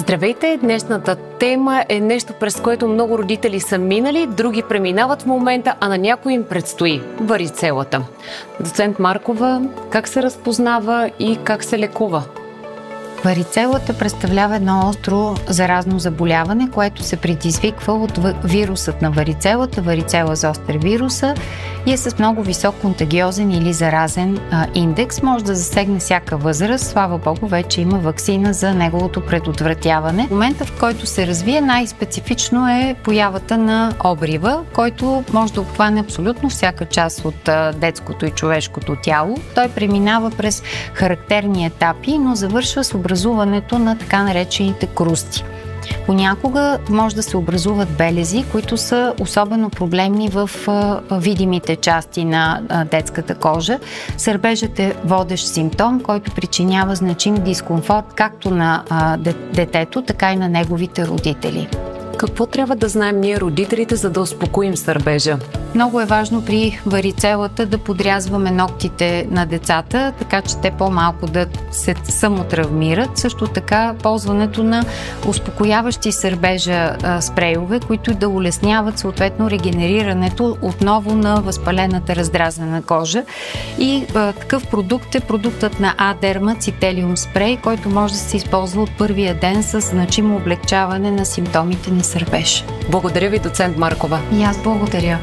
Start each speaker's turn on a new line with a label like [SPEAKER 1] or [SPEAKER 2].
[SPEAKER 1] Здравейте! Днешната тема е нещо, през което много родители са минали, други преминават в момента, а на някой им предстои – варицелата. Доцент Маркова, как се разпознава и как се лекува?
[SPEAKER 2] Варицелата представлява едно остро заразно заболяване, което се предизвиква от вирусът на варицелата, варицела зостер вируса, и е с много висок контагиозен или заразен индекс. Може да засегне всяка възраст. Слава Богу, вече има ваксина за неговото предотвратяване. В момента, в който се развие, най-специфично е появата на обрива, който може да обхване абсолютно всяка част от детското и човешкото тяло. Той преминава през характерни етапи, но завършва с образуването на така наречените крусти. Понякога може да се образуват белези, които са особено проблемни в видимите части на детската кожа. Сърбежът е водещ симптом, който причинява значим дискомфорт както на детето, така и на неговите родители.
[SPEAKER 1] Какво трябва да знаем ние, родителите, за да успокоим сърбежа?
[SPEAKER 2] Много е важно при варицелата да подрязваме ногтите на децата, така че те по-малко да се самотравмират. Също така ползването на успокояващи сърбежа спрейове, които да улесняват съответно регенерирането отново на възпалената раздразнена кожа. И такъв продукт е продуктът на Адерма Цителиум спрей, който може да се използва от първия ден с значимо облегчаване на симптомите на сърбеж.
[SPEAKER 1] Благодаря ви, доцент Маркова.
[SPEAKER 2] И аз благодаря.